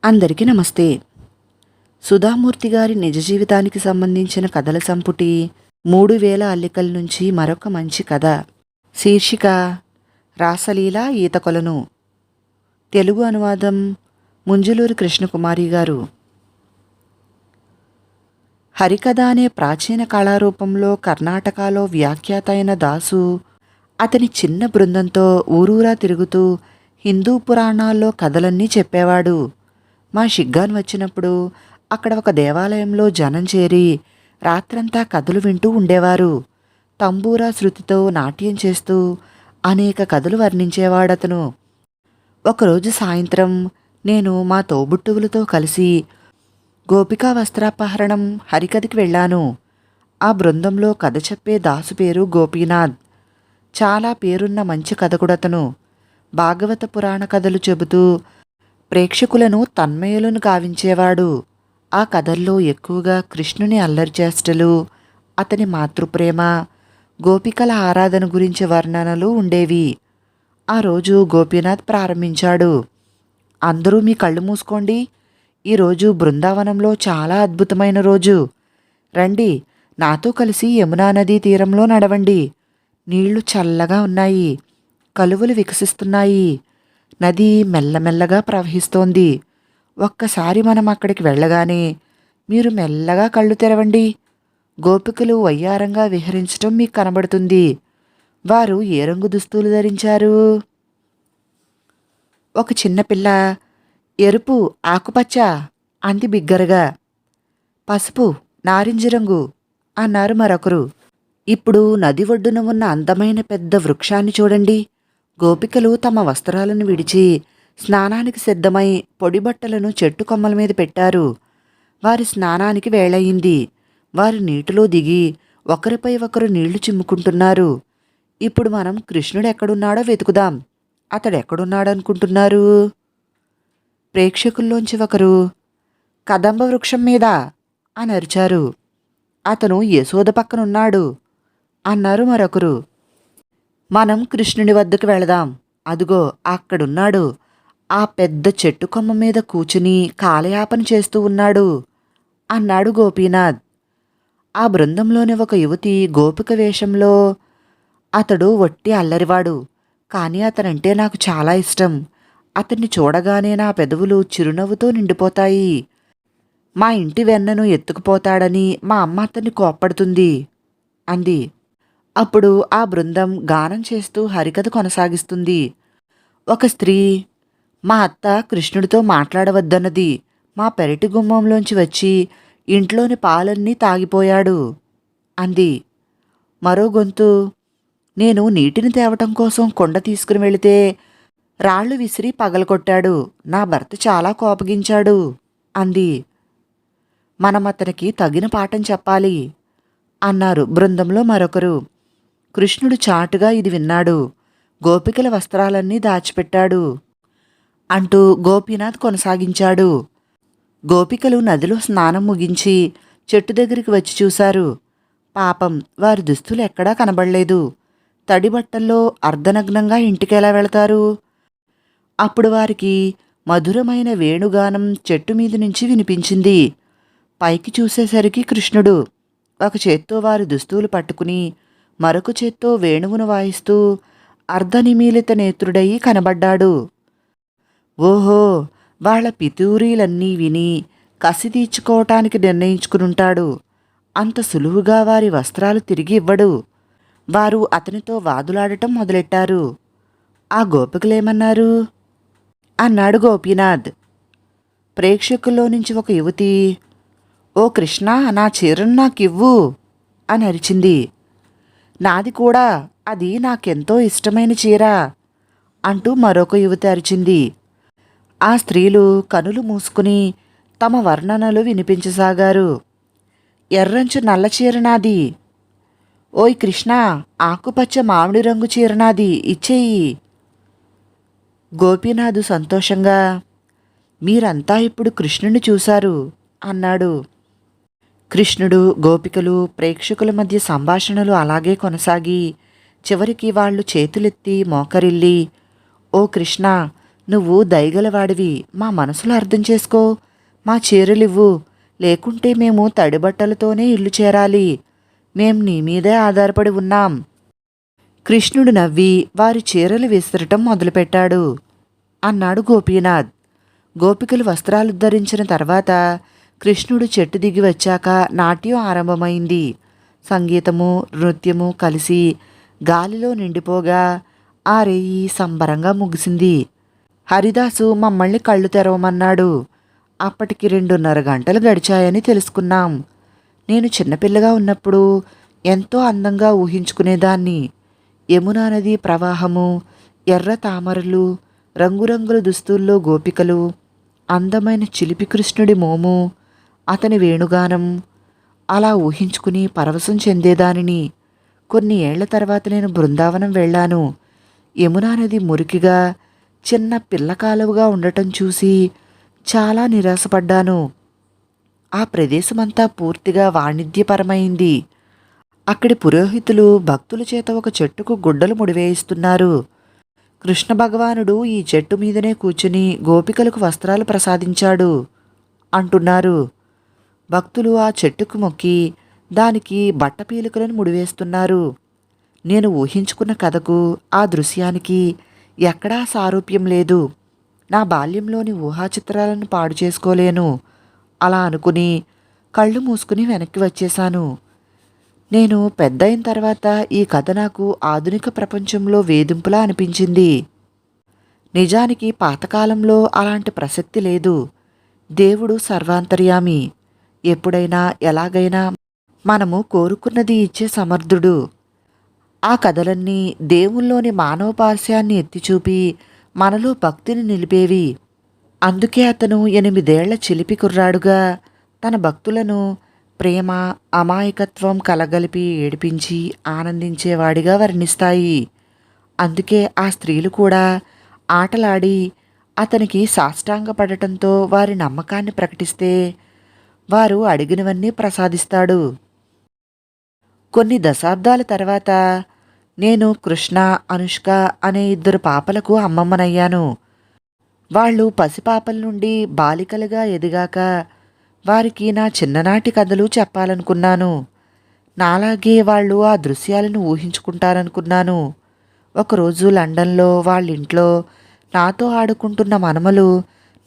అందరికీ నమస్తే. సుధామూర్తి గారి నిజ జీవితానికి సంబంధించిన కథల సంపుటి 3000 అల్లికల నుంచి మరొక మంచి కథ. శీర్షిక రాసలీల ఈతకొలను. తెలుగు అనువాదం ముంజులూరి కృష్ణకుమారి గారు. హరికథ అనే ప్రాచీన కళారూపంలో కర్ణాటకలో వ్యాఖ్యాత అయిన దాసు అతని చిన్న బృందంతో ఊరూరా తిరుగుతూ హిందూ పురాణాల్లో కథలన్నీ చెప్పేవాడు. మా షిగ్గాన్ వచ్చినప్పుడు అక్కడ ఒక దేవాలయంలో జనం చేరి రాత్రంతా కథలు వింటూ ఉండేవారు. తంబూరా శృతితో నాట్యం చేస్తూ అనేక కథలు వర్ణించేవాడతను. ఒకరోజు సాయంత్రం నేను మా తోబుట్టువులతో కలిసి గోపికా వస్త్రాపహరణం హరికథకి వెళ్ళాను. ఆ బృందంలో కథ చెప్పే దాసు పేరు గోపీనాథ్. చాలా పేరున్న మంచి కథకుడతను. భాగవత పురాణ కథలు చెబుతూ ప్రేక్షకులను తన్మయులను గావించేవాడు. ఆ కథల్లో ఎక్కువగా కృష్ణుని అల్లరిచేష్టలు, అతని మాతృప్రేమ, గోపికల ఆరాధన గురించి వర్ణనలు ఉండేవి. ఆ రోజు గోపీనాథ్ ప్రారంభించాడు. అందరూ మీ కళ్ళు మూసుకోండి. ఈరోజు బృందావనంలో చాలా అద్భుతమైన రోజు. రండి, నాతో కలిసి యమునా నదీ తీరంలో నడవండి. నీళ్లు చల్లగా ఉన్నాయి. కలువలు వికసిస్తున్నాయి. నది మెల్లమెల్లగా ప్రవహిస్తోంది. ఒక్కసారి మనం అక్కడికి వెళ్ళగానే మీరు మెల్లగా కళ్ళు తెరవండి. గోపికలు వయ్యారంగా విహరించటం మీకు కనబడుతుంది. వారు ఏ రంగు దుస్తులు ధరించారు? ఒక చిన్నపిల్ల ఎరుపు, ఆకుపచ్చ అంది బిగ్గరగా. పసుపు, నారింజ రంగు అన్నారు మరొకరు. ఇప్పుడు నది ఒడ్డున ఉన్న అందమైన పెద్ద వృక్షాన్ని చూడండి. గోపికలు తమ వస్త్రాలను విడిచి స్నానానికి సిద్ధమై పొడిబట్టలను చెట్టు కొమ్మల మీద పెట్టారు. వారి స్నానానికి వేళయింది. వారు నీటిలో దిగి ఒకరిపై ఒకరు నీళ్లు చిమ్ముకుంటున్నారు. ఇప్పుడు మనం కృష్ణుడు ఎక్కడున్నాడో వెతుకుదాం. అతడెక్కడున్నాడనుకుంటున్నారు? ప్రేక్షకుల్లోంచి ఒకరు కదంబ వృక్షం మీద అని అరిచారు. అతను యశోద పక్కనున్నాడు అన్నారు మరొకరు. మనం కృష్ణుని వద్దకు వెళదాం. అదుగో అక్కడున్నాడు. ఆ పెద్ద చెట్టు కొమ్మ మీద కూచుని కాలయాపన చేస్తూ ఉన్నాడు అన్నాడు గోపీనాథ్. ఆ బృందంలోని ఒక యువతి గోపిక వేషంలో. అతడు వట్టి అల్లరివాడు, కానీ అతనంటే నాకు చాలా ఇష్టం. అతన్ని చూడగానే నా పెదవులు చిరునవ్వుతో నిండిపోతాయి. మా ఇంటి వెన్నను ఎత్తుకుపోతాడని మా అమ్మ అతన్ని కోప్పడుతుంది అంది. అప్పుడు ఆ బృందం గానం చేస్తూ హరికథ కొనసాగిస్తుంది. ఒక స్త్రీ, మా అత్త కృష్ణుడితో మాట్లాడవద్దన్నది. మా పెరటి గుమ్మంలోంచి వచ్చి ఇంట్లోని పాలన్నీ తాగిపోయాడు అంది. మరో గొంతు, నేను నీటిని తేవటం కోసం కొండ తీసుకుని వెళితే రాళ్లు విసిరి పగలగొట్టాడు. నా భర్త చాలా కోపగించాడు అంది. మనం అతనికి తగిన పాఠం చెప్పాలి అన్నారు బృందంలో మరొకరు. కృష్ణుడు చాటుగా ఇది విన్నాడు. గోపికల వస్త్రాలన్నీ దాచిపెట్టాడు అంటూ గోపీనాథ్ కొనసాగించాడు. గోపికలు నదిలో స్నానం ముగించి చెట్టు దగ్గరికి వచ్చి చూశారు. పాపం, వారి దుస్తులు ఎక్కడా కనబడలేదు. తడిబట్టల్లో అర్ధనగ్నంగా ఇంటికెలా వెళతారు? అప్పుడు వారికి మధురమైన వేణుగానం చెట్టు మీద నుంచి వినిపించింది. పైకి చూసేసరికి కృష్ణుడు ఒక చేత్తో వారి దుస్తులు పట్టుకుని మరొక చేత్తో వేణువును వాయిస్తూ అర్ధనిమీలిత నేత్రుడయి కనబడ్డాడు. ఓహో, వాళ్ల పితూరీలన్నీ విని కసి తీర్చుకోవటానికి నిర్ణయించుకునుంటాడు. అంత సులువుగా వారి వస్త్రాలు తిరిగి ఇవ్వడు. వారు అతనితో వాదులాడటం మొదలెట్టారు. ఆ గోపికలేమన్నారు అన్నాడు గోపీనాథ్. ప్రేక్షకుల్లో నుంచి ఒక యువతి, ఓ కృష్ణ, నా చీరను నాకివ్వు అని అరిచింది. నాది కూడా, అది నాకెంతో ఇష్టమైన చీర అంటూ మరొక యువతి అరిచింది. ఆ స్త్రీలు కనులు మూసుకుని తమ వర్ణనలు వినిపించసాగారు. ఎర్రంచు నల్ల చీర నాది. ఓయ్ కృష్ణ, ఆకుపచ్చ మామిడి రంగు చీర నాది, ఇచ్చేయి. గోపీనాథు సంతోషంగా, మీరంతా ఇప్పుడు కృష్ణుని చూశారు అన్నాడు. కృష్ణుడు, గోపికలు, ప్రేక్షకుల మధ్య సంభాషణలు అలాగే కొనసాగి చివరికి వాళ్ళు చేతులెత్తి మోకరిల్లి, ఓ కృష్ణ, నువ్వు దయగలవాడివి, మా మనసులో అర్థం చేసుకో. మా చీరలివ్వు, లేకుంటే మేము తడిబట్టలతోనే ఇల్లు చేరాలి. మేం నీ మీదే ఆధారపడి ఉన్నాం. కృష్ణుడు నవ్వి వారి చీరలు విసరటం మొదలుపెట్టాడు అన్నాడు గోపీనాథ్. గోపికలు వస్త్రాలు ధరించిన తర్వాత కృష్ణుడు చెట్టు దిగి వచ్చాక నాట్యం ఆరంభమైంది. సంగీతము నృత్యము కలిసి గాలిలో నిండిపోగా ఆ రేయి సంబరంగా ముగిసింది. హరిదాసు మమ్మల్ని కళ్ళు తెరవమన్నాడు. అప్పటికి 2:30 గంటలు గడిచాయని తెలుసుకున్నాం. నేను చిన్నపిల్లగా ఉన్నప్పుడు ఎంతో అందంగా ఊహించుకునేదాన్ని. యమునా నది ప్రవాహము, ఎర్ర తామరలు, రంగురంగుల దుస్తుల్లో గోపికలు, అందమైన చిలిపి కృష్ణుడి మోము, అతని వేణుగానం, అలా ఊహించుకుని పరవశం చెందేదానిని. కొన్ని ఏళ్ల తర్వాత నేను బృందావనం వెళ్ళాను. యమునా నది మురికిగా చిన్న పిల్ల కాలువగా ఉండటం చూసి చాలా నిరాశపడ్డాను. ఆ ప్రదేశమంతా పూర్తిగా వాణిజ్యపరమైంది. అక్కడి పురోహితులు భక్తుల చేత ఒక చెట్టుకు గుడ్డలు ముడివేయిస్తున్నారు. కృష్ణ భగవానుడు ఈ చెట్టు మీదనే కూర్చుని గోపికలకు వస్త్రాలు ప్రసాదించాడు అంటున్నారు. భక్తులు ఆ చెట్టుకు మొక్కి దానికి బట్టపీలికలను ముడివేస్తున్నారు. నేను ఊహించుకున్న కథకు ఆ దృశ్యానికి ఎక్కడా సారూప్యం లేదు. నా బాల్యంలోని ఊహాచిత్రాలను పాడు చేసుకోలేను. అలా అనుకుని కళ్ళు మూసుకుని వెనక్కి వచ్చేశాను. నేను పెద్దయిన తర్వాత ఈ కథ నాకు ఆధునిక ప్రపంచంలో వేధింపులా అనిపించింది. నిజానికి పాతకాలంలో అలాంటి ప్రసక్తి లేదు. దేవుడు సర్వాంతర్యామి. ఎప్పుడైనా ఎలాగైనా మనము కోరుకున్నది ఇచ్చే సమర్థుడు. ఆ కథలన్నీ దేవుల్లోని మానవపార్శ్యాన్ని ఎత్తిచూపి మనలో భక్తిని నిలిపేవి. అందుకే అతను 8 ఏళ్ల చిలిపి కుర్రాడుగా తన భక్తులను ప్రేమ అమాయకత్వం కలగలిపి ఏడిపించి ఆనందించేవాడిగా వర్ణిస్తాయి. అందుకే ఆ స్త్రీలు కూడా ఆటలాడి అతనికి సాష్టాంగపడటంతో వారి నమ్మకాన్ని ప్రకటిస్తే వారు అడిగినవన్నీ ప్రసాదిస్తాడు. కొన్ని దశాబ్దాల తర్వాత నేను కృష్ణ, అనుష్క అనే 2 పాపలకు అమ్మమ్మనయ్యాను. వాళ్ళు పసిపాపల నుండి బాలికలుగా ఎదిగాక వారికి నా చిన్ననాటి కథలు చెప్పాలనుకున్నాను. నాలాగే వాళ్ళు ఆ దృశ్యాలను ఊహించుకుంటారనుకున్నాను. ఒకరోజు లండన్లో వాళ్ళింట్లో నాతో ఆడుకుంటున్న మనమలు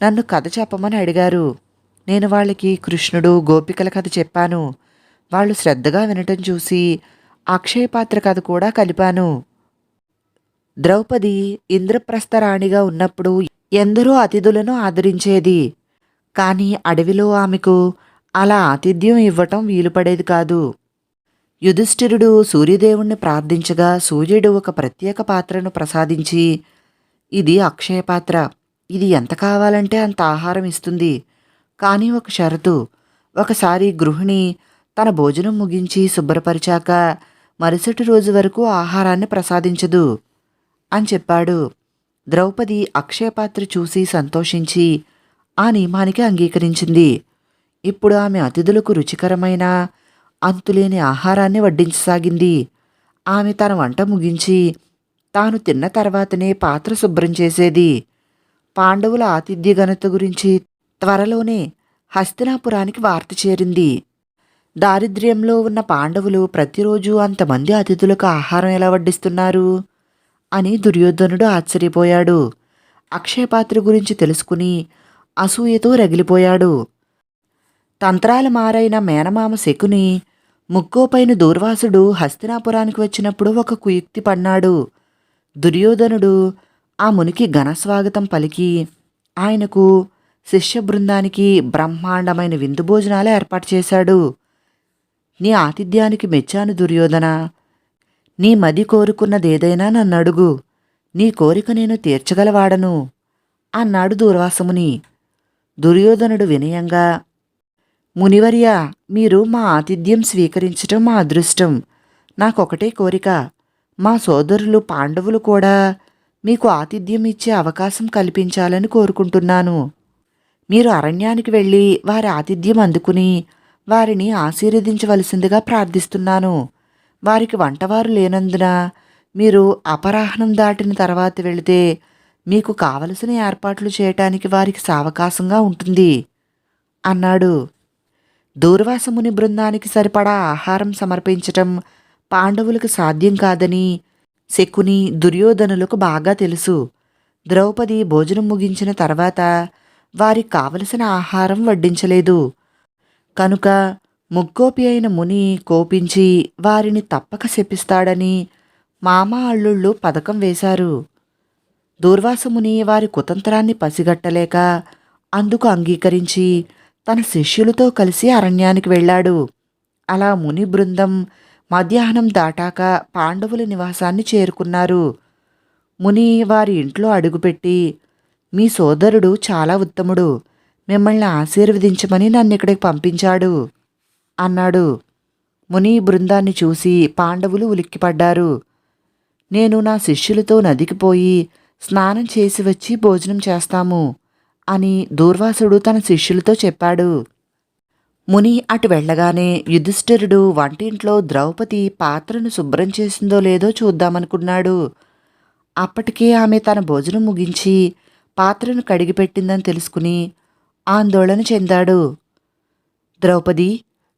నన్ను కథ చెప్పమని అడిగారు. నేను వాళ్ళకి కృష్ణుడు గోపికల కథ చెప్పాను. వాళ్ళు శ్రద్ధగా వినటం చూసి అక్షయపాత్ర కథ కూడా కలిపాను. ద్రౌపది ఇంద్రప్రస్థ రాణిగా ఉన్నప్పుడు ఎందరో అతిథులను ఆదరించేది. కానీ అడవిలో ఆమెకు అలా ఆతిథ్యం ఇవ్వటం వీలుపడేది కాదు. యుధిష్ఠిరుడు సూర్యదేవుణ్ణి ప్రార్థించగా సూర్యుడు ఒక ప్రత్యేక పాత్రను ప్రసాదించి, ఇది అక్షయపాత్ర, ఇది ఎంత కావాలంటే అంత ఆహారం ఇస్తుంది. కానీ ఒక షరతు, ఒకసారి గృహిణి తన భోజనం ముగించి శుభ్రపరిచాక మరుసటి రోజు వరకు ఆహారాన్ని ప్రసాదించదు అని చెప్పాడు. ద్రౌపది అక్షయపాత్ర చూసి సంతోషించి ఆ నియమానికి అంగీకరించింది. ఇప్పుడు ఆమె అతిథులకు రుచికరమైన అంతులేని ఆహారాన్ని వడ్డించసాగింది. ఆమె తన వంట ముగించి తాను తిన్న తర్వాతనే పాత్ర శుభ్రం చేసేది. పాండవుల ఆతిథ్య ఘనత గురించి త్వరలోనే హస్తినాపురానికి వార్త చేరింది. దారిద్ర్యంలో ఉన్న పాండవులు ప్రతిరోజు అంతమంది అతిథులకు ఆహారం ఎలా వడ్డిస్తున్నారు అని దుర్యోధనుడు ఆశ్చర్యపోయాడు. అక్షయపాత్ర గురించి తెలుసుకుని అసూయతో రగిలిపోయాడు. తంత్రాల మారైన మేనమామ శకుని ముక్కోపైన దూర్వాసుడు హస్తినాపురానికి వచ్చినప్పుడు ఒక కుయుక్తి పన్నాడు. దుర్యోధనుడు ఆ మునికి ఘనస్వాగతం పలికి ఆయనకు శిష్య బృందానికి బ్రహ్మాండమైన విందు భోజనాలు ఏర్పాటు చేశాడు. నీ ఆతిథ్యానికి మెచ్చాను దుర్యోధన. నీ మది కోరుకున్నదేదైనా నన్నడుగు, నీ కోరిక నేను తీర్చగలవాడను అన్నాడు దూర్వాసముని. దుర్యోధనుడు వినయంగా, మునివర్య, మీరు మా ఆతిథ్యం స్వీకరించటం మా అదృష్టం. నాకొకటే కోరిక, మా సోదరులు పాండవులు కూడా మీకు ఆతిథ్యం ఇచ్చే అవకాశం కల్పించాలని కోరుకుంటున్నాను. మీరు అరణ్యానికి వెళ్ళి వారి ఆతిథ్యం అందుకుని వారిని ఆశీర్వదించవలసిందిగా ప్రార్థిస్తున్నాను. వారికి వంటవారు లేనందున మీరు అపరాహ్నం దాటిన తర్వాత వెళితే మీకు కావలసిన ఏర్పాట్లు చేయటానికి వారికి సావకాశంగా ఉంటుంది అన్నాడు. దూర్వాసముని బృందానికి సరిపడా ఆహారం సమర్పించటం పాండవులకు సాధ్యం కాదని శకుని, దుర్యోధనులకు బాగా తెలుసు. ద్రౌపది భోజనం ముగించిన తర్వాత వారికి కావలసిన ఆహారం వడ్డించలేదు. కనుక ముక్కోపి అయిన ముని కోపించి వారిని తప్పక శపిస్తాడని మామ అల్లుళ్ళు పథకం వేశారు. దూర్వాసముని వారి కుతంత్రాన్ని పసిగట్టలేక అందుకు అంగీకరించి తన శిష్యులతో కలిసి అరణ్యానికి వెళ్ళాడు. అలా ముని బృందం మధ్యాహ్నం దాటాక పాండవుల నివాసాన్ని చేరుకున్నారు. ముని వారి ఇంట్లో అడుగుపెట్టి, మీ సోదరుడు చాలా ఉత్తముడు, మిమ్మల్ని ఆశీర్వదించమని నన్నిక్కడికి పంపించాడు అన్నాడు. ముని బృందాన్ని చూసి పాండవులు ఉలిక్కిపడ్డారు. నేను నా శిష్యులతో నదికి పోయి స్నానం చేసి వచ్చి భోజనం చేస్తాము అని దూర్వాసుడు తన శిష్యులతో చెప్పాడు. ముని అటు వెళ్ళగానే యుధిష్ఠిరుడు వంటింట్లో ద్రౌపది పాత్రను శుభ్రం చేసిందో లేదో చూద్దామనుకున్నాడు. అప్పటికే ఆమె తన భోజనం ముగించి పాత్రను కడిగిపెట్టిందని తెలుసుకుని ఆందోళన చెందాడు. ద్రౌపది,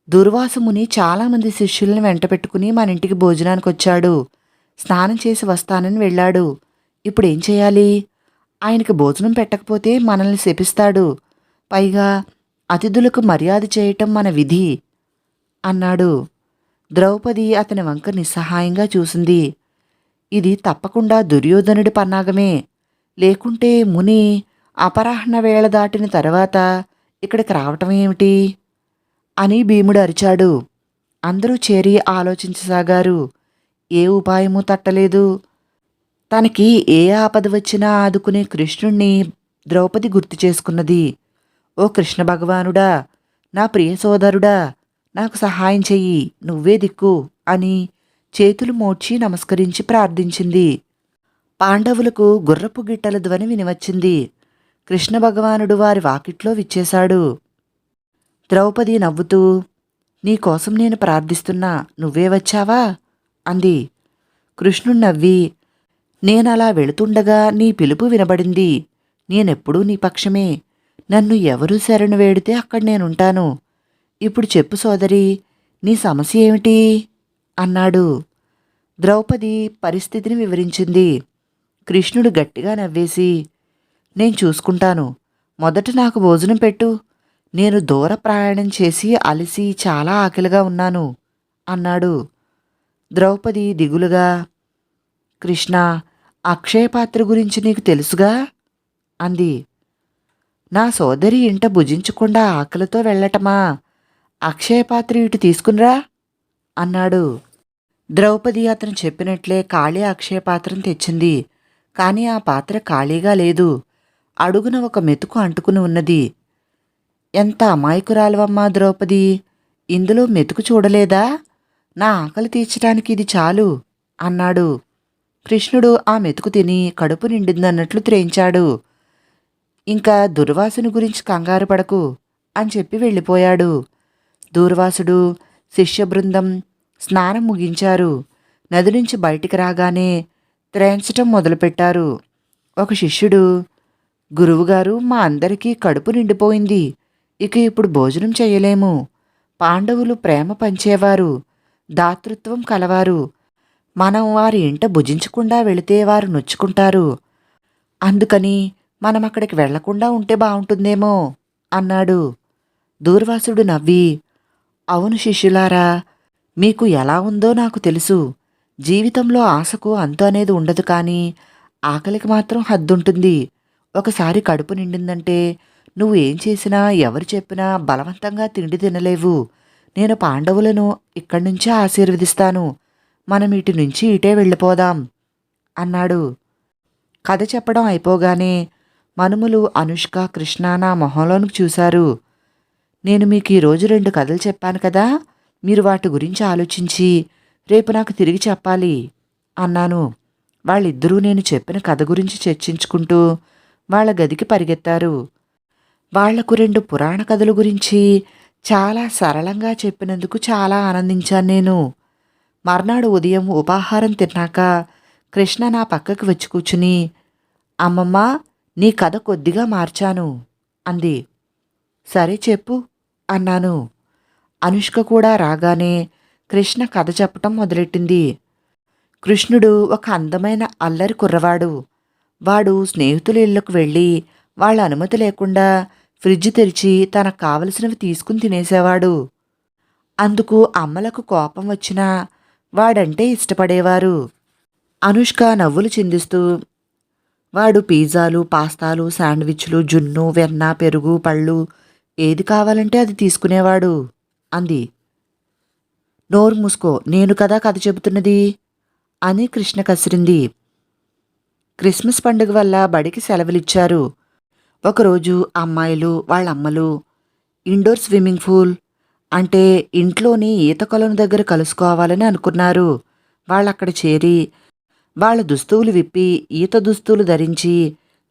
దుర్వాసముని చాలామంది శిష్యులను వెంటపెట్టుకుని మన ఇంటికి భోజనానికి వచ్చాడు. స్నానం చేసి వస్తానని వెళ్ళాడు. ఇప్పుడేం చేయాలి? ఆయనకి భోజనం పెట్టకపోతే మనల్ని శపిస్తాడు. పైగా అతిథులకు మర్యాద చేయటం మన విధి అన్నాడు. ద్రౌపది అతని వంక నిస్సహాయంగా చూసింది. ఇది తప్పకుండా దుర్యోధనుడి పన్నాగమే. లేకుంటే ముని అపరాహ్న వేళ దాటిన తర్వాత ఇక్కడికి రావటం ఏమిటి అని భీముడు అరిచాడు. అందరూ చేరి ఆలోచించసాగారు. ఏ ఉపాయమూ తట్టలేదు. తనకి ఏ ఆపద వచ్చినా ఆదుకునే కృష్ణుణ్ణి ద్రౌపది గుర్తు చేసుకున్నది. ఓ కృష్ణ భగవానుడా, నా ప్రియ సోదరుడా, నాకు సహాయం చెయ్యి, నువ్వే దిక్కు అని చేతులు మోడ్చి నమస్కరించి ప్రార్థించింది. పాండవులకు గుర్రపు గిట్టల ధ్వని వినివచ్చింది. కృష్ణ భగవానుడు వారి వాకిట్లో విచ్చేశాడు. ద్రౌపది నవ్వుతూ, నీకోసం నేను ప్రార్థిస్తున్నా, నువ్వే వచ్చావా అంది. కృష్ణుడు నవ్వి, నేనలా వెళుతుండగా నీ పిలుపు వినబడింది. నేనెప్పుడూ నీ పక్షమే. నన్ను ఎవరు శరణు వేడితే అక్కడ నేనుంటాను. ఇప్పుడు చెప్పు సోదరి, నీ సమస్య ఏమిటి అన్నాడు. ద్రౌపది పరిస్థితిని వివరించింది. కృష్ణుడు గట్టిగా నవ్వేసి, నేను చూసుకుంటాను. మొదట నాకు భోజనం పెట్టు. నేను దూర ప్రయాణం చేసి అలసి చాలా ఆకలిగా ఉన్నాను అన్నాడు. ద్రౌపది దిగులుగా, కృష్ణ, అక్షయపాత్ర గురించి నీకు తెలుసుగా అంది. నా సోదరి ఇంట భుజించకుండా ఆకలితో వెళ్ళటమా? అక్షయపాత్ర ఇటు తీసుకునిరా అన్నాడు. ద్రౌపది అతను చెప్పినట్లే ఖాళీ అక్షయపాత్రను తెచ్చింది. కాని ఆ పాత్ర ఖాళీగా లేదు. అడుగున ఒక మెతుకు అంటుకుని ఉన్నది. ఎంత అమాయకురాలువమ్మా ద్రౌపది, ఇందులో మెతుకు చూడలేదా? నా ఆకలి తీర్చడానికి ఇది చాలు అన్నాడు. కృష్ణుడు ఆ మెతుకు తిని కడుపు నిండిందన్నట్లు త్రేయించాడు. ఇంకా దుర్వాసుని గురించి కంగారు పడకు అని చెప్పి వెళ్ళిపోయాడు. దూర్వాసుడు శిష్యబృందం స్నానం ముగించారు. నది నుంచి బయటికి రాగానే త్రేయించటం మొదలుపెట్టారు. ఒక శిష్యుడు, గురువుగారు, మా అందరికీ కడుపు నిండిపోయింది. ఇక ఇప్పుడు భోజనం చేయలేము. పాండవులు ప్రేమ పంచేవారు, దాతృత్వం కలవారు. మనం వారి ఇంట భుజించకుండా వెళితే వారు నొచ్చుకుంటారు. అందుకని మనం అక్కడికి వెళ్లకుండా ఉంటే బావుంటుందేమో అన్నాడు. దూర్వాసుడు నవ్వి, అవును శిష్యులారా, మీకు ఎలా ఉందో నాకు తెలుసు. జీవితంలో ఆశకు అంతు అనేది ఉండదు, కానీ ఆకలికి మాత్రం హద్దుంటుంది. ఒకసారి కడుపు నిండిందంటే నువ్వు ఏం చేసినా ఎవరు చెప్పినా బలవంతంగా తిండి తినలేవు. నేను పాండవులను ఇక్కడి నుంచే ఆశీర్వదిస్తాను. మనం ఇటు నుంచి ఇటే వెళ్ళిపోదాం అన్నాడు. కథ చెప్పడం అయిపోగానే మనుమలు అనుష్క, కృష్ణ నా మొహంలోనికి చూశారు. నేను మీకు ఈరోజు 2 కథలు చెప్పాను కదా, మీరు వాటి గురించి ఆలోచించి రేపు నాకు తిరిగి చెప్పాలి అన్నాను. వాళ్ళిద్దరూ నేను చెప్పిన కథ గురించి చర్చించుకుంటూ వాళ్ళ గదికి పరిగెత్తారు. వాళ్లకు 2 పురాణ కథల గురించి చాలా సరళంగా చెప్పినందుకు చాలా ఆనందించాను నేను. మర్నాడు ఉదయం ఉపాహారం తిన్నాక కృష్ణ నా పక్కకి వచ్చి కూర్చుని, అమ్మమ్మ, నీ కథ కొద్దిగా మార్చాను అంది. సరే చెప్పు అన్నాను. అనుష్క కూడా రాగానే కృష్ణ కథ చెప్పటం మొదలెట్టింది. కృష్ణుడు ఒక అందమైన అల్లరి కుర్రవాడు. వాడు స్నేహితుల ఇళ్లకు వెళ్ళి వాళ్ళ అనుమతి లేకుండా ఫ్రిడ్జ్ తెరిచి తనకు కావలసినవి తీసుకుని తినేసేవాడు. అందుకు అమ్మలకు కోపం వచ్చినా వాడంటే ఇష్టపడేవారు. అనుష్క నవ్వులు చిందిస్తూ, వాడు పిజ్జాలు, పాస్తాలు, శాండ్విచ్లు, జున్ను, వెన్న, పెరుగు, పళ్ళు ఏది కావాలంటే అది తీసుకునేవాడు అంది. నోరు మూసుకో, నేను కదా కథ చెబుతున్నది అని కృష్ణ కసిరింది. క్రిస్మస్ పండుగ వల్ల బడికి సెలవులిచ్చారు. ఒకరోజు అమ్మాయిలు వాళ్ళ అమ్మలు ఇండోర్ స్విమ్మింగ్ పూల్ అంటే ఇంట్లోని ఈత కొలను దగ్గర కలుసుకోవాలని అనుకున్నారు. వాళ్ళక్కడ చేరి వాళ్ళ దుస్తువులు విప్పి ఈత దుస్తులు ధరించి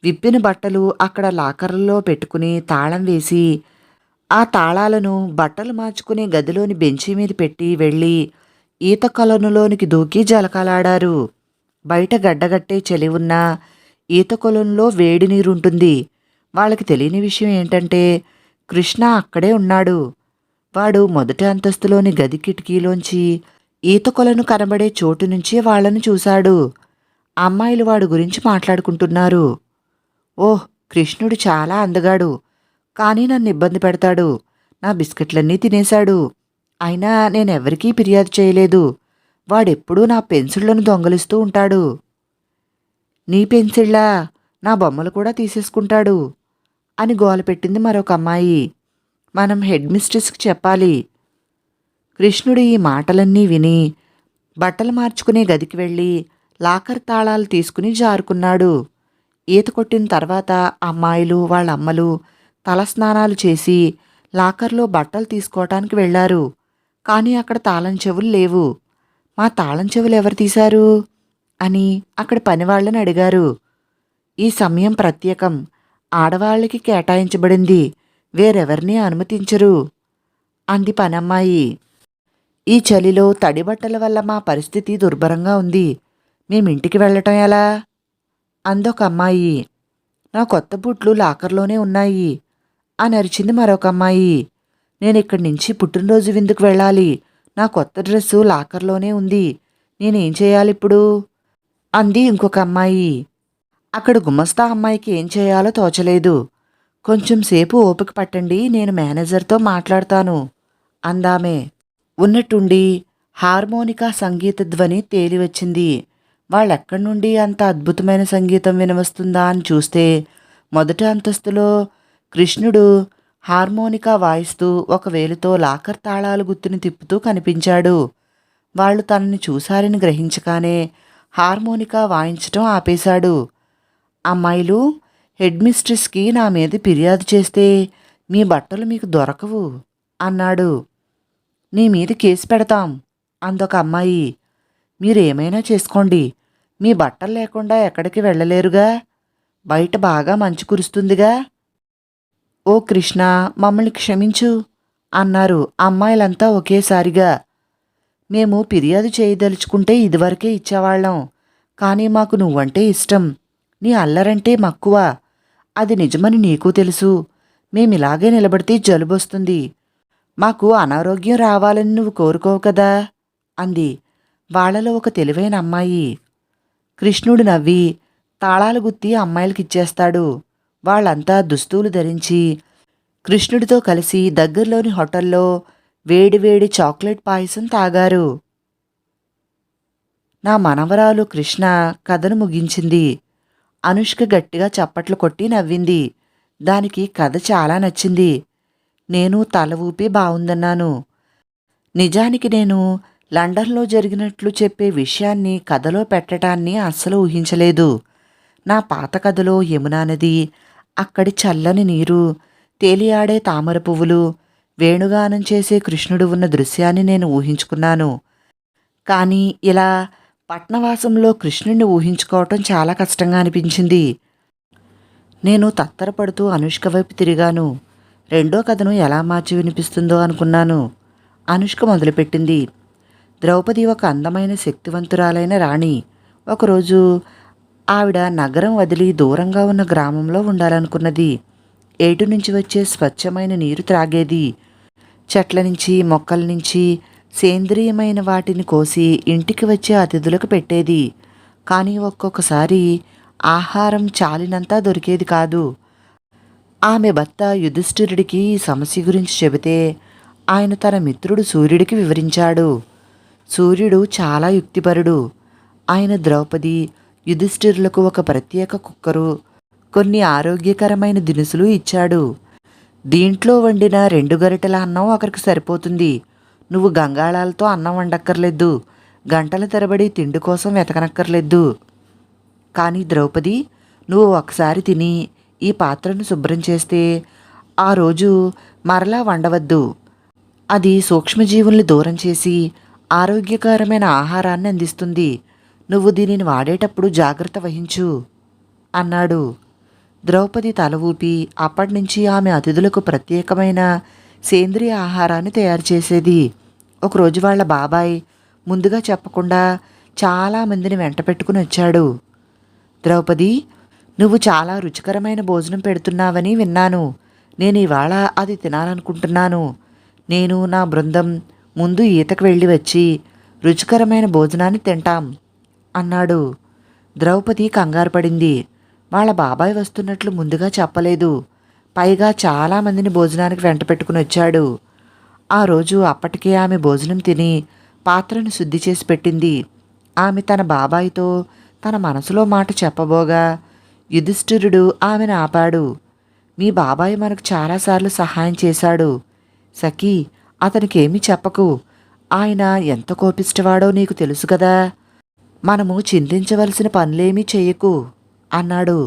విప్పిన బట్టలు అక్కడ లాకర్లలో పెట్టుకుని తాళం వేసి ఆ తాళాలను బట్టలు మార్చుకునే గదిలోని బెంచి మీద పెట్టి వెళ్ళి ఈత కొలనులోనికి దూకి జలకాలాడారు. బయట గడ్డగట్టే చలి ఉన్నా ఈత కొలనులో వేడి నీరుంటుంది. వాళ్ళకి తెలియని విషయం ఏంటంటే కృష్ణ అక్కడే ఉన్నాడు. వాడు మొదటి అంతస్తులోని గది కిటికీలోంచి ఈత కొలను కనబడే చోటు నుంచి వాళ్లను చూశాడు. అమ్మాయిలు వాడు గురించి మాట్లాడుకుంటున్నారు. ఓహ్, కృష్ణుడు చాలా అందగాడు, కానీ నన్ను ఇబ్బంది పెడతాడు. నా బిస్కెట్లన్నీ తినేశాడు. అయినా నేనెవరికీ ఫిర్యాదు చేయలేదు. వాడెప్పుడూ నా పెన్సిళ్లను దొంగలిస్తూ ఉంటాడు. నీ పెన్సిళ్ళా? నా బొమ్మలు కూడా తీసేసుకుంటాడు అని గోలపెట్టింది మరొక అమ్మాయి. మనం హెడ్ మిస్ట్రెస్కి చెప్పాలి. కృష్ణుడు ఈ మాటలన్నీ విని బట్టలు మార్చుకునే గదికి వెళ్ళి లాకర్ తాళాలు తీసుకుని జారుకున్నాడు. ఈత కొట్టిన తర్వాత అమ్మాయిలు వాళ్ళ అమ్మలు తలస్నానాలు చేసి లాకర్లో బట్టలు తీసుకోవటానికి వెళ్లారు. కానీ అక్కడ తాళం చెవులు లేవు. మా తాళం చెవులు ఎవరు తీశారు అని అక్కడ పనివాళ్లను అడిగారు. ఈ సమయం ప్రత్యేకం, ఆడవాళ్లకి కేటాయించబడింది, వేరెవరినీ అనుమతించరు అంది పనమ్మాయి. ఈ చలిలో తడి బట్టల వల్ల మా పరిస్థితి దుర్భరంగా ఉంది. మేమింటికి వెళ్ళటం ఎలా అందొక అమ్మాయి. నా కొత్త బూట్లు లాకర్లోనే ఉన్నాయి అని అరిచింది మరొక అమ్మాయి. నేనిక్కడి నుంచి పుట్టినరోజు విందుకు వెళ్ళాలి. నా కొత్త డ్రెస్సు లాకర్లోనే ఉంది. నేనేం చేయాలిప్పుడు అంది ఇంకొక అమ్మాయి. అక్కడ గుమస్తా అమ్మాయికి ఏం చేయాలో తోచలేదు. కొంచెం సేపు ఓపిక పట్టండి, నేను మేనేజర్తో మాట్లాడతాను అందామే. ఉన్నట్టుండి హార్మోనికా సంగీత ధ్వని తేలివచ్చింది. వాళ్ళెక్కడి నుండి అంత అద్భుతమైన సంగీతం వినవస్తుందా అని చూస్తే మొదటి అంతస్తులో కృష్ణుడు హార్మోనికా వాయిస్తూ ఒక వేలుతో లాకర్ తాళాలు గుత్తుని తిప్పుతూ కనిపించాడు. వాళ్ళు తనని చూశారని గ్రహించగానే హార్మోనికా వాయించటం ఆపేశాడు. అమ్మాయిలు, హెడ్ మిస్ట్రెస్కి నా మీద ఫిర్యాదు చేస్తే మీ బట్టలు మీకు దొరకవు అన్నాడు. నీ మీద కేసు పెడతాం అందొక అమ్మాయి. మీరేమైనా చేసుకోండి, మీ బట్టలు లేకుండా ఎక్కడికి వెళ్ళలేరుగా. బయట బాగా మంచు కురుస్తుందిగా. ఓ కృష్ణ, మమ్మల్ని క్షమించు అన్నారు అమ్మాయిలంతా ఒకేసారిగా. మేము ఫిర్యాదు చేయదలుచుకుంటే ఇదివరకే ఇచ్చేవాళ్ళం, కానీ మాకు నువ్వంటే ఇష్టం, నీ అల్లరంటే మక్కువ. అది నిజమని నీకు తెలుసు. మేమిలాగే నిలబడితే జలుబొస్తుంది. మాకు అనారోగ్యం రావాలని నువ్వు కోరుకోవు కదా అంది వాళ్లలో ఒక తెలివైన అమ్మాయి. కృష్ణుడు నవ్వి తాళాలు గుత్తి అమ్మాయిలకిచ్చేస్తాడు. వాళ్ళంతా దుస్తులు ధరించి కృష్ణుడితో కలిసి దగ్గరలోని హోటల్లో వేడివేడి చాక్లెట్ పాయసం తాగారు. నా మనవరాలు కృష్ణ కథను ముగించింది. అనుష్క గట్టిగా చప్పట్లు కొట్టి నవ్వింది. దానికి కథ చాలా నచ్చింది. నేను తల ఊపి బావుందన్నాను. నిజానికి నేను లండన్లో జరిగినట్లు చెప్పే విషయాన్ని కథలో పెట్టడాన్ని అస్సలు ఊహించలేదు. నా పాత కథలో యమునా నది, అక్కడి చల్లని నీరు, తేలియాడే తామర పువ్వులు, వేణుగానం చేసే కృష్ణుడు ఉన్న దృశ్యాన్ని నేను ఊహించుకున్నాను. కానీ ఇలా పట్నవాసంలో కృష్ణుడిని ఊహించుకోవటం చాలా కష్టంగా అనిపించింది. నేను తత్తరపడుతూ అనుష్క వైపు తిరిగాను. రెండో కథను ఎలా మార్చి వినిపిస్తుందో అనుకున్నాను. అనుష్క మొదలుపెట్టింది. ద్రౌపది ఒక అందమైన శక్తివంతురాలైన రాణి. ఒకరోజు ఆవిడ నగరం వదిలి దూరంగా ఉన్న గ్రామంలో ఉండాలనుకున్నది. ఏటు నుంచి వచ్చే స్వచ్ఛమైన నీరు త్రాగేది. చెట్ల నుంచి మొక్కల నుంచి సేంద్రియమైన వాటిని కోసి ఇంటికి వచ్చే అతిథులకు పెట్టేది. కానీ ఒక్కొక్కసారి ఆహారం చాలినంత దొరికేది కాదు. ఆమె భర్త యుధిష్ఠిరుడికి ఈ సమస్య గురించి చెబితే ఆయన తన మిత్రుడు సూర్యుడికి వివరించాడు. సూర్యుడు చాలా యుక్తిపరుడు. ఆయన ద్రౌపది, యుధిష్ఠిరులకు ఒక ప్రత్యేక కుక్కరు, కొన్ని ఆరోగ్యకరమైన దినుసులు ఇచ్చాడు. దీంట్లో వండిన 2 గరిటెల అన్నం ఒకరికి సరిపోతుంది. నువ్వు గంగాళాలతో అన్నం వండక్కర్లేదు. గంటల తరబడి తిండి కోసం వెతకనక్కర్లేదు. కానీ ద్రౌపది, నువ్వు ఒకసారి తిని ఈ పాత్రను శుభ్రం చేస్తే ఆ రోజు మరలా వండవద్దు. అది సూక్ష్మజీవుల్ని దూరం చేసి ఆరోగ్యకరమైన ఆహారాన్ని అందిస్తుంది. నువ్వు దీనిని వాడేటప్పుడు జాగ్రత్త వహించు అన్నాడు. ద్రౌపది తల ఊపి అప్పటినుంచి ఆమె అతిథులకు ప్రత్యేకమైన సేంద్రియ ఆహారాన్ని తయారు చేసేది. ఒకరోజు వాళ్ళ బాబాయ్ ముందుగా చెప్పకుండా చాలామందిని వెంట పెట్టుకుని వచ్చాడు. ద్రౌపది, నువ్వు చాలా రుచికరమైన భోజనం పెడుతున్నావని విన్నాను. నేను ఇవాళ అది తినాలనుకుంటున్నాను. నేను నా బృందం ముందు ఈతకు వెళ్ళి వచ్చి రుచికరమైన భోజనాన్ని తింటాం అన్నాడు. ద్రౌపది కంగారు పడింది. వాళ్ళ బాబాయ్ వస్తున్నట్లు ముందుగా చెప్పలేదు. పైగా చాలామందిని భోజనానికి వెంట పెట్టుకుని వచ్చాడు. ఆ రోజు అప్పటికే ఆమె భోజనం తిని పాత్రను శుద్ధి చేసి పెట్టింది. ఆమె తన బాబాయ్తో తన మనసులో మాట చెప్పబోగా యుధిష్ఠిరుడు ఆమెను ఆపాడు. మీ బాబాయ్ మనకు చాలాసార్లు సహాయం చేశాడు. సఖీ, అతనికేమీ చెప్పకు. ఆయన ఎంత కోపిష్టవాడో నీకు తెలుసు కదా. మనము చింతించవలసిన పనులేమీ చెయ్యకు అన్నాడు.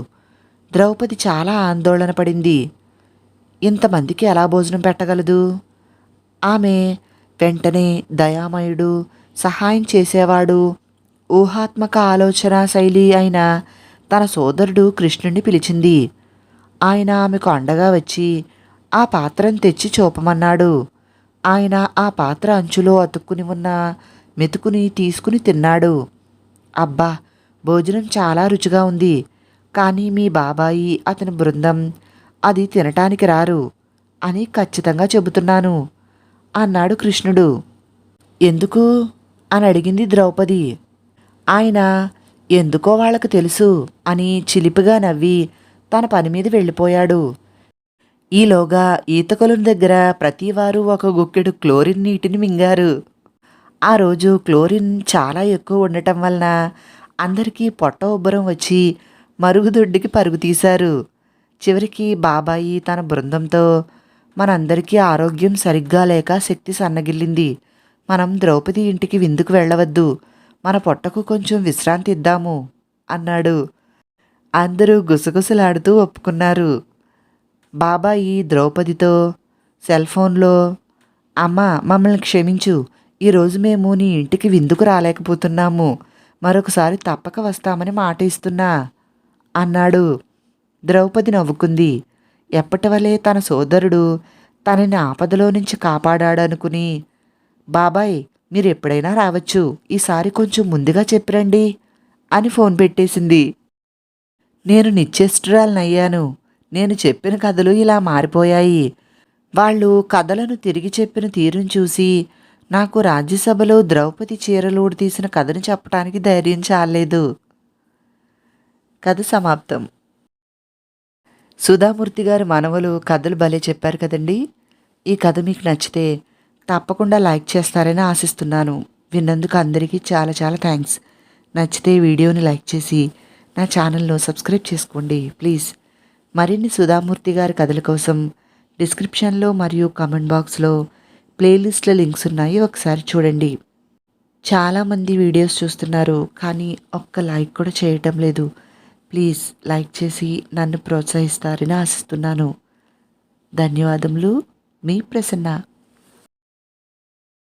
ద్రౌపది చాలా ఆందోళన పడింది. ఇంతమందికి ఎలా భోజనం పెట్టగలదు? ఆమె వెంటనే దయామయుడు, సహాయం చేసేవాడు, ఊహాత్మక ఆలోచన శైలి అయిన తన సోదరుడు కృష్ణుణ్ణి పిలిచింది. ఆయన ఆమెకు అండగా వచ్చి ఆ పాత్రను తెచ్చి చూపమన్నాడు. ఆయన ఆ పాత్ర అంచులో అతుక్కుని ఉన్న మెతుకుని తీసుకుని తిన్నాడు. అబ్బా, భోజనం చాలా రుచిగా ఉంది. కానీ మీ బాబాయి, అతని బృందం అది తినటానికి రారు అని ఖచ్చితంగా చెబుతున్నాను అన్నాడు కృష్ణుడు. ఎందుకు అని అడిగింది ద్రౌపది. ఆయన ఎందుకో వాళ్ళకు తెలుసు అని చిలిపిగా నవ్వి తన పని మీద వెళ్ళిపోయాడు. ఈలోగా ఈతకొలను దగ్గర ప్రతివారు ఒక గుక్కెడు క్లోరిన్ నీటిని మింగారు. ఆ రోజు క్లోరిన్ చాలా ఎక్కువ ఉండటం వలన అందరికీ పొట్ట ఉబ్బరం వచ్చి మరుగుదొడ్డికి పరుగు తీశారు. చివరికి బాబాయి తన బృందంతో మనందరికీ ఆరోగ్యం సరిగ్గా లేక శక్తి సన్నగిల్లింది. మనం ద్రౌపది ఇంటికి విందుకు వెళ్ళవద్దు. మన పొట్టకు కొంచెం విశ్రాంతి ఇద్దాము అన్నాడు. అందరూ గుసగుసలాడుతూ ఒప్పుకున్నారు. బాబాయి ద్రౌపదితో సెల్ ఫోన్లో, అమ్మ, మమ్మల్ని క్షమించు. ఈరోజు మేము నీ ఇంటికి విందుకు రాలేకపోతున్నాము. మరొకసారి తప్పక వస్తామని మాట ఇస్తున్నా అన్నాడు. ద్రౌపది నవ్వుకుంది. ఎప్పటివలే తన సోదరుడు తనని ఆపదలో నుంచి కాపాడాడనుకుని, బాబాయ్, మీరు ఎప్పుడైనా రావచ్చు. ఈసారి కొంచెం ముందుగా చెప్పిరండి అని ఫోన్ పెట్టేసింది. నేను నిశ్చేష్టురాలనయ్యాను. నేను చెప్పిన కథలు ఇలా మారిపోయాయి. వాళ్ళు కథలను తిరిగి చెప్పిన తీరును చూసి నాకు రాజ్యసభలో ద్రౌపది చీరలోడు తీసిన కథను చెప్పడానికి ధైర్యం చాలేదు. కథ సమాప్తం. సుధామూర్తి గారి మనవలు కథలు భలే చెప్పారు కదండి. ఈ కథ మీకు నచ్చితే తప్పకుండా లైక్ చేస్తారని ఆశిస్తున్నాను. విన్నందుకు అందరికీ చాలా చాలా థ్యాంక్స్. నచ్చితే వీడియోని లైక్ చేసి నా ఛానల్ను సబ్స్క్రైబ్ చేసుకోండి ప్లీజ్. మరిన్ని సుధామూర్తి గారి కథల కోసం డిస్క్రిప్షన్లో మరియు కామెంట్ బాక్స్లో ప్లేలిస్ట్ల లింక్స్ ఉన్నాయి, ఒకసారి చూడండి. చాలామంది వీడియోస్ చూస్తున్నారు కానీ ఒక్క లైక్ కూడా చేయటం లేదు. ప్లీజ్ లైక్ చేసి నన్ను ప్రోత్సహిస్తారని ఆశిస్తున్నాను. ధన్యవాదములు. మీ ప్రసన్న.